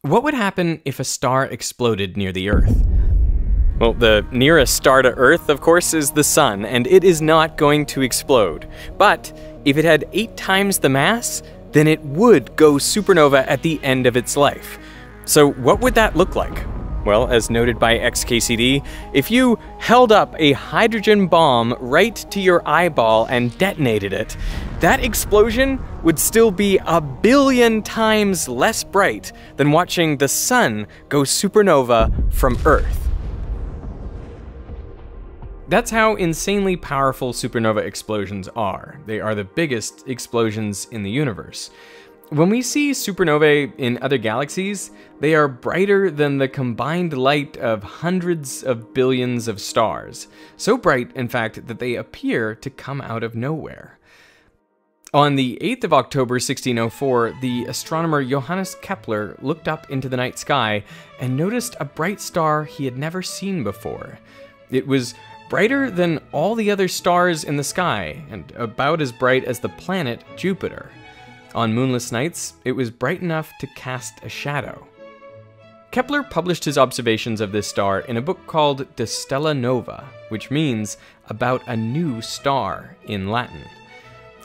What would happen if a star exploded near the Earth? Well, the nearest star to Earth, of course, is the Sun, and it is not going to explode. But if it had 8 times the mass, then it would go supernova at the end of its life. So what would that look like? Well, as noted by XKCD, if you held up a hydrogen bomb right to your eyeball and detonated it, that explosion would still be 1 billion times less bright than watching the Sun go supernova from Earth. That's how insanely powerful supernova explosions are. They are the biggest explosions in the universe. When we see supernovae in other galaxies, they are brighter than the combined light of hundreds of billions of stars. So bright, in fact, that they appear to come out of nowhere. On the 8th of October 1604, the astronomer Johannes Kepler looked up into the night sky and noticed a bright star he had never seen before. It was brighter than all the other stars in the sky, and about as bright as the planet Jupiter. On moonless nights, it was bright enough to cast a shadow. Kepler published his observations of this star in a book called De Stella Nova, which means about a new star in Latin.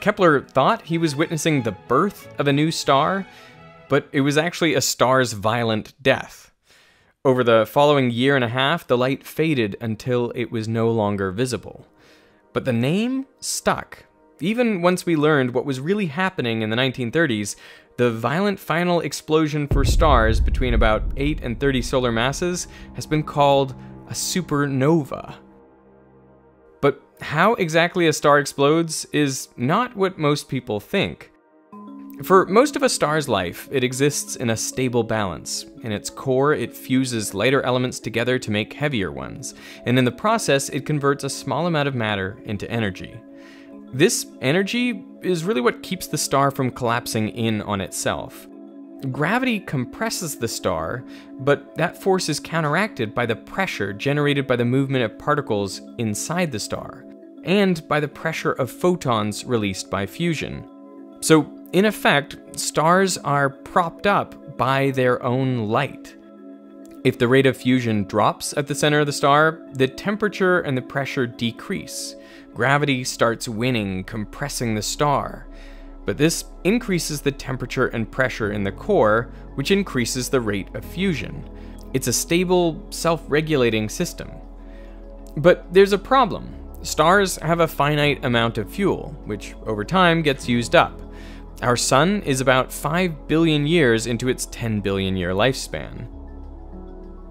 Kepler thought he was witnessing the birth of a new star, but it was actually a star's violent death. Over the following year and a half, the light faded until it was no longer visible. But the name stuck. Even once we learned what was really happening in the 1930s, the violent final explosion for stars between about 8 and 30 solar masses has been called a supernova. But how exactly a star explodes is not what most people think. For most of a star's life, it exists in a stable balance. In its core, it fuses lighter elements together to make heavier ones, and in the process, it converts a small amount of matter into energy. This energy is really what keeps the star from collapsing in on itself. Gravity compresses the star, but that force is counteracted by the pressure generated by the movement of particles inside the star, and by the pressure of photons released by fusion. So, in effect, stars are propped up by their own light. If the rate of fusion drops at the center of the star, the temperature and the pressure decrease. Gravity starts winning, compressing the star. But this increases the temperature and pressure in the core, which increases the rate of fusion. It's a stable, self-regulating system. But there's a problem. Stars have a finite amount of fuel, which over time gets used up. Our Sun is about 5 billion years into its 10 billion year lifespan.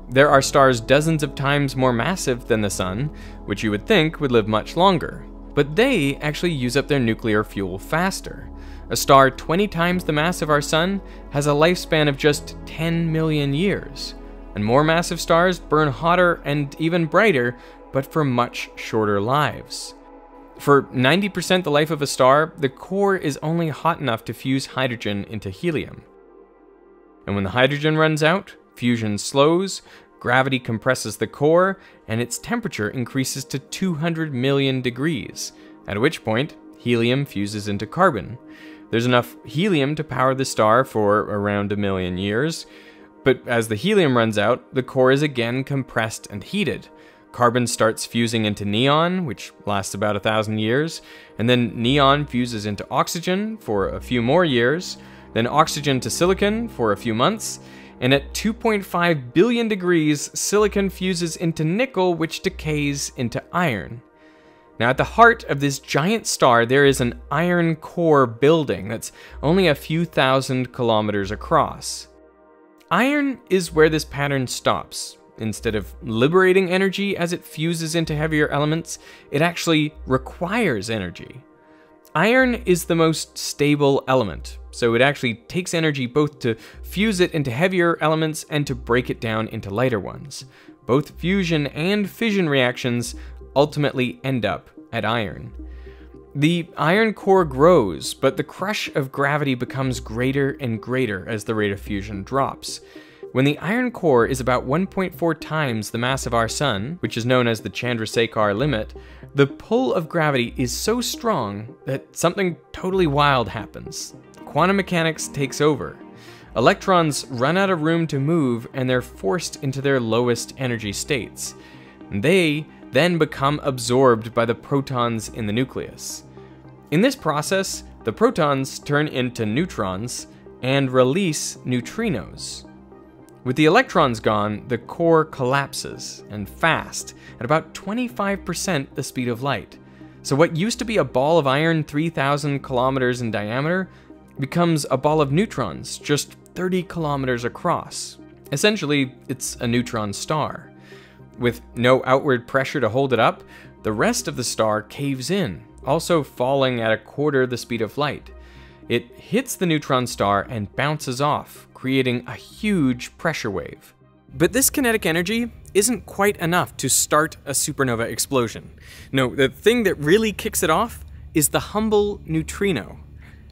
There are stars dozens of times more massive than the Sun, which you would think would live much longer, but they actually use up their nuclear fuel faster. A star 20 times the mass of our Sun has a lifespan of just 10 million years, and more massive stars burn hotter and even brighter, but for much shorter lives. For 90% the life of a star, the core is only hot enough to fuse hydrogen into helium. And when the hydrogen runs out, fusion slows, gravity compresses the core, and its temperature increases to 200 million degrees, at which point helium fuses into carbon. There's enough helium to power the star for around 1 million years, but as the helium runs out, the core is again compressed and heated. Carbon starts fusing into neon, which lasts about 1,000 years, and then neon fuses into oxygen for a few more years, then oxygen to silicon for a few months, and at 2.5 billion degrees, silicon fuses into nickel, which decays into iron. Now, at the heart of this giant star, there is an iron core building that's only a few thousand kilometers across. Iron is where this pattern stops. Instead of liberating energy as it fuses into heavier elements, it actually requires energy. Iron is the most stable element, so it actually takes energy both to fuse it into heavier elements and to break it down into lighter ones. Both fusion and fission reactions ultimately end up at iron. The iron core grows, but the crush of gravity becomes greater and greater as the rate of fusion drops. When the iron core is about 1.4 times the mass of our Sun, which is known as the Chandrasekhar limit, the pull of gravity is so strong that something totally wild happens. Quantum mechanics takes over. electrons run out of room to move and they're forced into their lowest energy states. They then become absorbed by the protons in the nucleus. In this process, the protons turn into neutrons and release neutrinos. With the electrons gone, the core collapses, and fast, at about 25% the speed of light. So what used to be a ball of iron 3,000 kilometers in diameter becomes a ball of neutrons just 30 kilometers across. Essentially, it's a neutron star. With no outward pressure to hold it up, the rest of the star caves in, also falling at a quarter the speed of light. It hits the neutron star and bounces off, creating a huge pressure wave. But this kinetic energy isn't quite enough to start a supernova explosion. No, the thing that really kicks it off is the humble neutrino.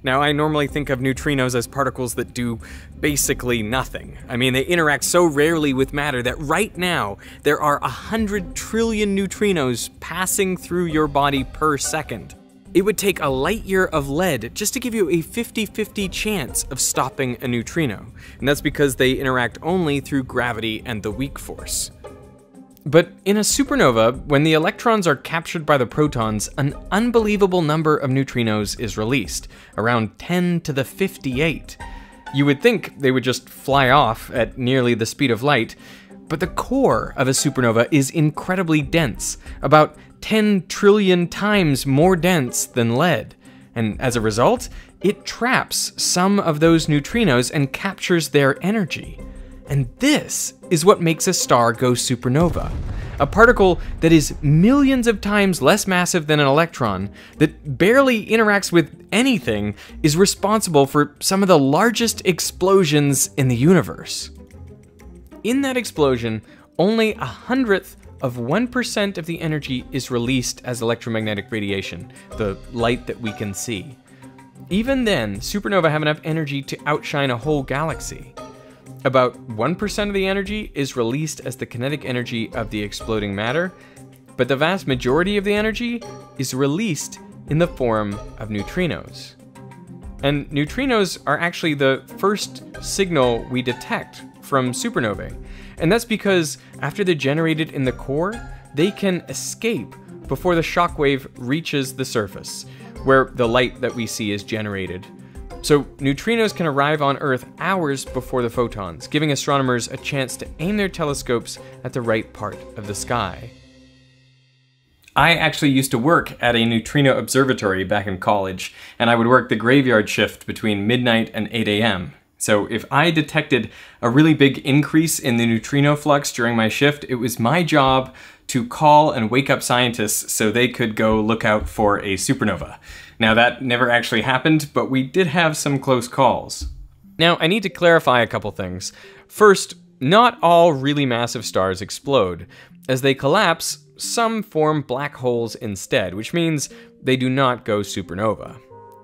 Now, I normally think of neutrinos as particles that do basically nothing. I mean, they interact so rarely with matter that right now, there are 100 trillion neutrinos passing through your body per second. It would take a light year of lead just to give you a 50-50 chance of stopping a neutrino, and that's because they interact only through gravity and the weak force. But in a supernova, when the electrons are captured by the protons, an unbelievable number of neutrinos is released, around 10 to the 58. You would think they would just fly off at nearly the speed of light, but the core of a supernova is incredibly dense, about 10 trillion times more dense than lead, and as a result, it traps some of those neutrinos and captures their energy. And this is what makes a star go supernova. A particle that is millions of times less massive than an electron, that barely interacts with anything, is responsible for some of the largest explosions in the universe. In that explosion, only 1/100th of 1% of the energy is released as electromagnetic radiation, the light that we can see. Even then, supernovae have enough energy to outshine a whole galaxy. About 1% of the energy is released as the kinetic energy of the exploding matter, but the vast majority of the energy is released in the form of neutrinos. And neutrinos are actually the first signal we detect from supernovae. And that's because after they're generated in the core, they can escape before the shockwave reaches the surface, where the light that we see is generated. So neutrinos can arrive on Earth hours before the photons, giving astronomers a chance to aim their telescopes at the right part of the sky. I actually used to work at a neutrino observatory back in college, and I would work the graveyard shift between midnight and 8 a.m. So if I detected a really big increase in the neutrino flux during my shift, it was my job to call and wake up scientists so they could go look out for a supernova. Now that never actually happened, but we did have some close calls. Now I need to clarify a couple things. First, not all really massive stars explode. As they collapse, some form black holes instead, which means they do not go supernova.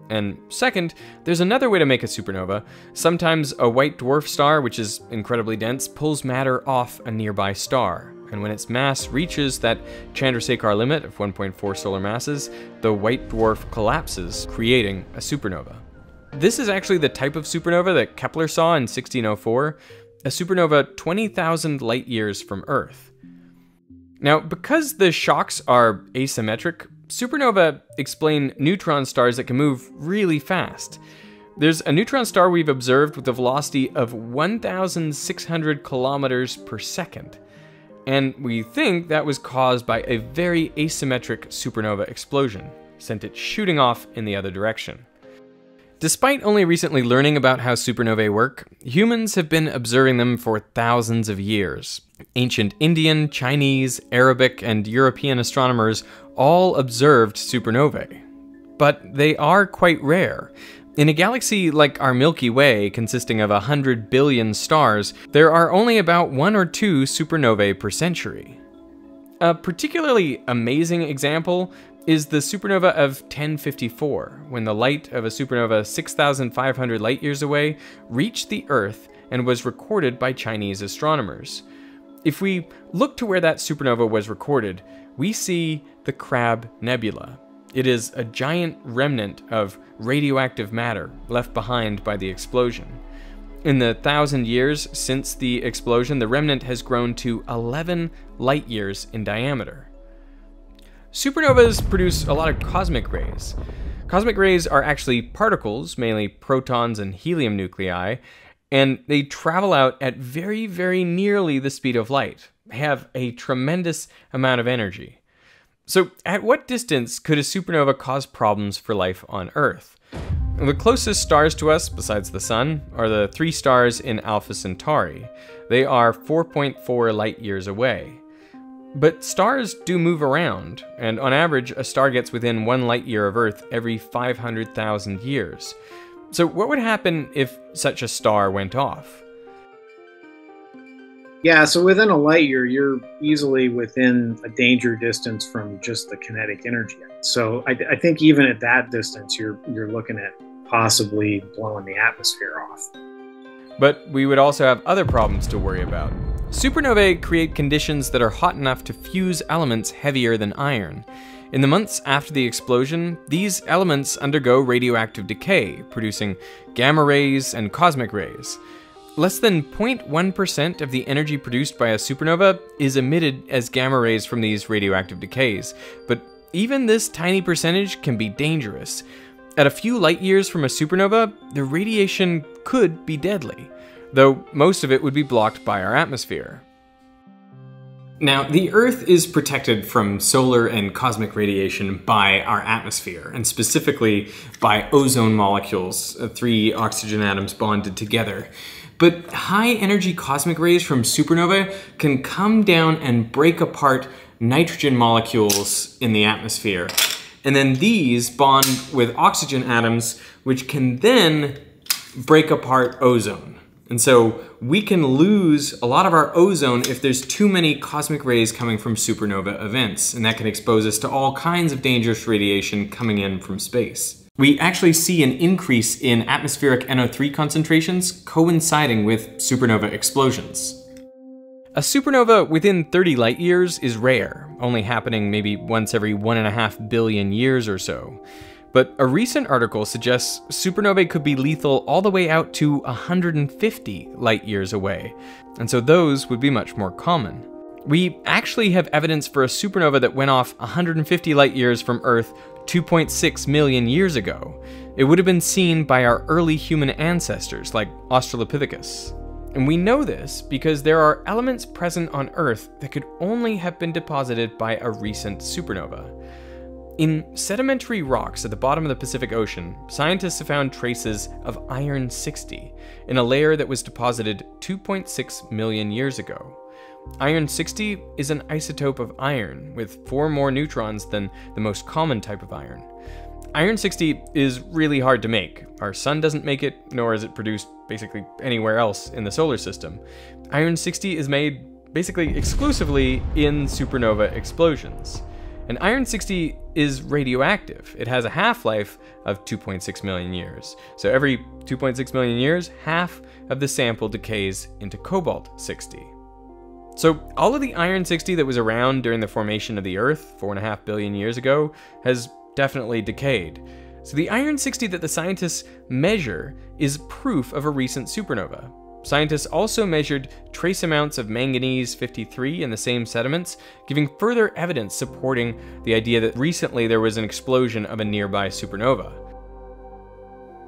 And second, there's another way to make a supernova. Sometimes a white dwarf star, which is incredibly dense, pulls matter off a nearby star. And when its mass reaches that Chandrasekhar limit of 1.4 solar masses, the white dwarf collapses, creating a supernova. This is actually the type of supernova that Kepler saw in 1604, a supernova 20,000 light years from Earth. Now, because the shocks are asymmetric, supernovae explain neutron stars that can move really fast. There's a neutron star we've observed with a velocity of 1,600 kilometers per second. And we think that was caused by a very asymmetric supernova explosion, sent it shooting off in the other direction. Despite only recently learning about how supernovae work, humans have been observing them for thousands of years. Ancient Indian, Chinese, Arabic, and European astronomers all observed supernovae. But they are quite rare. In a galaxy like our Milky Way, consisting of 100 billion stars, there are only about 1 or 2 supernovae per century. A particularly amazing example is the supernova of 1054, when the light of a supernova 6,500 light years away reached the Earth and was recorded by Chinese astronomers. If we look to where that supernova was recorded, we see the Crab Nebula. It is a giant remnant of radioactive matter left behind by the explosion. In the 1,000 years since the explosion, the remnant has grown to 11 light years in diameter. Supernovas produce a lot of cosmic rays. Cosmic rays are actually particles, mainly protons and helium nuclei, and they travel out at very, very nearly the speed of light. They have a tremendous amount of energy. So at what distance could a supernova cause problems for life on Earth? The closest stars to us, besides the Sun, are the 3 stars in Alpha Centauri. They are 4.4 light years away. But stars do move around, and on average, a star gets within 1 light year of Earth every 500,000 years. So what would happen if such a star went off? Yeah, so within a light year, you're easily within a danger distance from just the kinetic energy. So I think even at that distance, you're looking at possibly blowing the atmosphere off. But we would also have other problems to worry about. Supernovae create conditions that are hot enough to fuse elements heavier than iron. In the months after the explosion, these elements undergo radioactive decay, producing gamma rays and cosmic rays. Less than 0.1% of the energy produced by a supernova is emitted as gamma rays from these radioactive decays, but even this tiny percentage can be dangerous. At a few light years from a supernova, the radiation could be deadly, though most of it would be blocked by our atmosphere. Now, the Earth is protected from solar and cosmic radiation by our atmosphere, and specifically by ozone molecules, 3 oxygen atoms bonded together. But high-energy cosmic rays from supernovae can come down and break apart nitrogen molecules in the atmosphere. And then these bond with oxygen atoms, which can then break apart ozone. And so we can lose a lot of our ozone if there's too many cosmic rays coming from supernova events, and that can expose us to all kinds of dangerous radiation coming in from space. We actually see an increase in atmospheric NO3 concentrations coinciding with supernova explosions. A supernova within 30 light years is rare, only happening maybe once every 1.5 billion years or so. But a recent article suggests supernovae could be lethal all the way out to 150 light years away, and so those would be much more common. We actually have evidence for a supernova that went off 150 light years from Earth 2.6 million years ago. It would have been seen by our early human ancestors, like Australopithecus. And we know this because there are elements present on Earth that could only have been deposited by a recent supernova. In sedimentary rocks at the bottom of the Pacific Ocean, scientists have found traces of iron-60 in a layer that was deposited 2.6 million years ago. Iron-60 is an isotope of iron with 4 more neutrons than the most common type of iron. Iron-60 is really hard to make. Our sun doesn't make it, nor is it produced basically anywhere else in the solar system. Iron-60 is made basically exclusively in supernova explosions. And iron-60 is radioactive. It has a half-life of 2.6 million years. So every 2.6 million years, half of the sample decays into cobalt-60. So all of the iron-60 that was around during the formation of the Earth 4.5 billion years ago has definitely decayed. So the iron-60 that the scientists measure is proof of a recent supernova. Scientists also measured trace amounts of manganese-53 in the same sediments, giving further evidence supporting the idea that recently there was an explosion of a nearby supernova.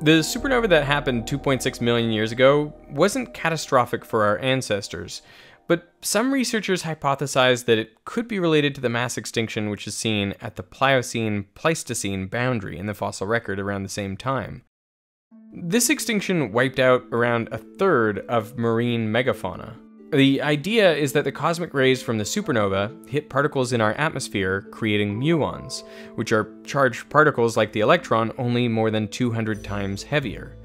The supernova that happened 2.6 million years ago wasn't catastrophic for our ancestors, but some researchers hypothesized that it could be related to the mass extinction which is seen at the Pliocene-Pleistocene boundary in the fossil record around the same time. This extinction wiped out around 1/3 of marine megafauna. The idea is that the cosmic rays from the supernova hit particles in our atmosphere, creating muons, which are charged particles like the electron, only more than 200 times heavier.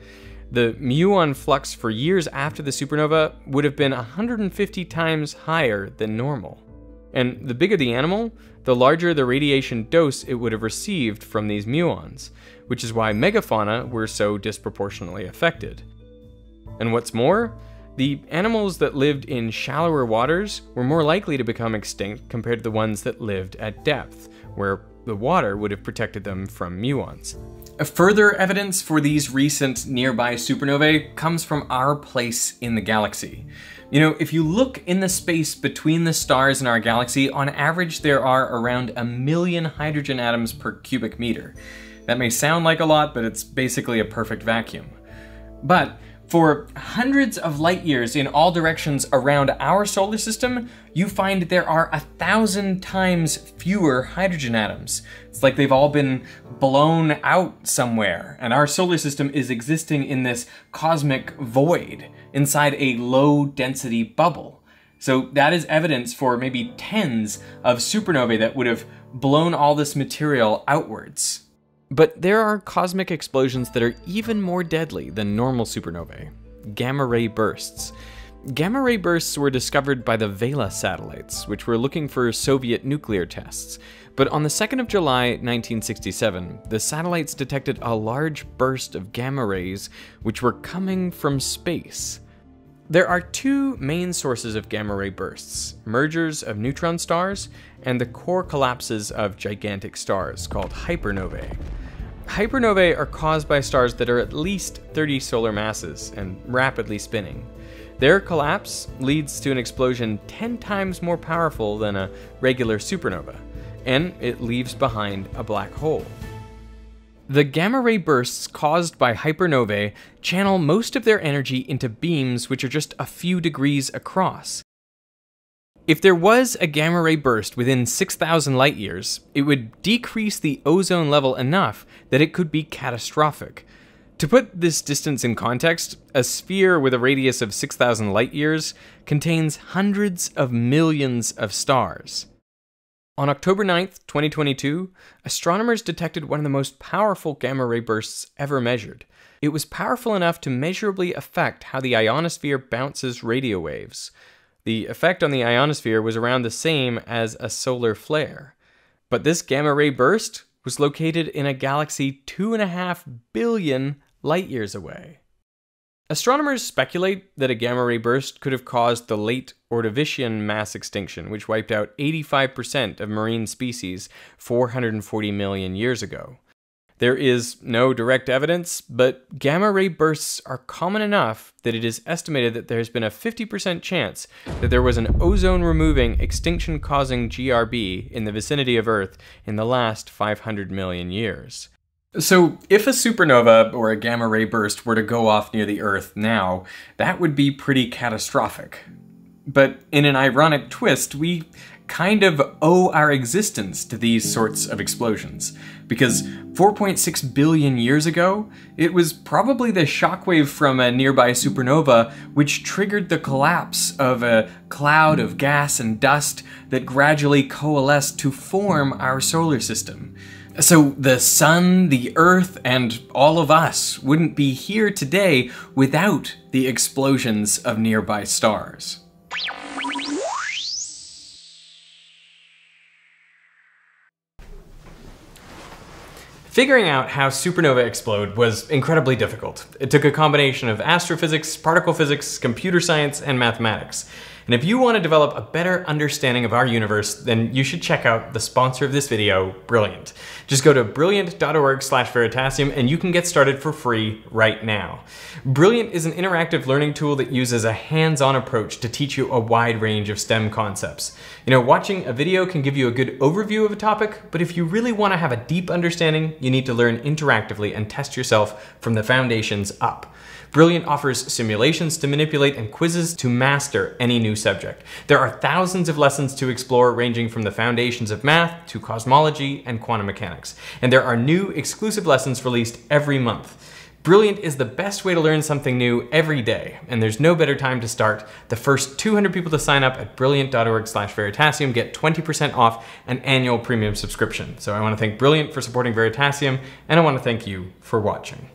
The muon flux for years after the supernova would have been 150 times higher than normal. And the bigger the animal, the larger the radiation dose it would have received from these muons, which is why megafauna were so disproportionately affected. And what's more, the animals that lived in shallower waters were more likely to become extinct compared to the ones that lived at depth, where the water would have protected them from muons. Further evidence for these recent nearby supernovae comes from our place in the galaxy. You know, if you look in the space between the stars in our galaxy, on average there are around 1 million hydrogen atoms per cubic meter. That may sound like a lot, but it's basically a perfect vacuum. But for hundreds of light years in all directions around our solar system, you find there are 1,000 times fewer hydrogen atoms. It's like they've all been blown out somewhere, and our solar system is existing in this cosmic void inside a low-density bubble. So that is evidence for maybe tens of supernovae that would have blown all this material outwards. But there are cosmic explosions that are even more deadly than normal supernovae: gamma-ray bursts. Gamma-ray bursts were discovered by the Vela satellites, which were looking for Soviet nuclear tests. But on the 2nd of July, 1967, the satellites detected a large burst of gamma rays which were coming from space. There are two main sources of gamma-ray bursts: mergers of neutron stars and the core collapses of gigantic stars called hypernovae. Hypernovae are caused by stars that are at least 30 solar masses and rapidly spinning. Their collapse leads to an explosion 10 times more powerful than a regular supernova, and it leaves behind a black hole. The gamma-ray bursts caused by hypernovae channel most of their energy into beams which are just a few degrees across. If there was a gamma-ray burst within 6,000 light years, it would decrease the ozone level enough that it could be catastrophic. To put this distance in context, a sphere with a radius of 6,000 light years contains hundreds of millions of stars. On October 9th, 2022, astronomers detected one of the most powerful gamma-ray bursts ever measured. It was powerful enough to measurably affect how the ionosphere bounces radio waves. The effect on the ionosphere was around the same as a solar flare. But this gamma-ray burst was located in a galaxy 2.5 billion light-years away. Astronomers speculate that a gamma-ray burst could have caused the late Ordovician mass extinction, which wiped out 85% of marine species 440 million years ago. There is no direct evidence, but gamma-ray bursts are common enough that it is estimated that there's been a 50% chance that there was an ozone-removing, extinction-causing GRB in the vicinity of Earth in the last 500 million years. So if a supernova or a gamma-ray burst were to go off near the Earth now, that would be pretty catastrophic. But in an ironic twist, we kind of owe our existence to these sorts of explosions, because 4.6 billion years ago, it was probably the shockwave from a nearby supernova which triggered the collapse of a cloud of gas and dust that gradually coalesced to form our solar system. So the sun, the Earth, and all of us wouldn't be here today without the explosions of nearby stars. Figuring out how supernovae explode was incredibly difficult. It took a combination of astrophysics, particle physics, computer science, and mathematics. And if you want to develop a better understanding of our universe, then you should check out the sponsor of this video, Brilliant. Just go to brilliant.org/veritasium and you can get started for free right now. Brilliant is an interactive learning tool that uses a hands-on approach to teach you a wide range of STEM concepts. You know, watching a video can give you a good overview of a topic, but if you really want to have a deep understanding, you need to learn interactively and test yourself from the foundations up. Brilliant offers simulations to manipulate and quizzes to master any new subject. There are thousands of lessons to explore, ranging from the foundations of math to cosmology and quantum mechanics. And there are new exclusive lessons released every month. Brilliant is the best way to learn something new every day, and there's no better time to start. The first 200 people to sign up at brilliant.org/veritasium get 20% off an annual premium subscription. So I want to thank Brilliant for supporting Veritasium, and I want to thank you for watching.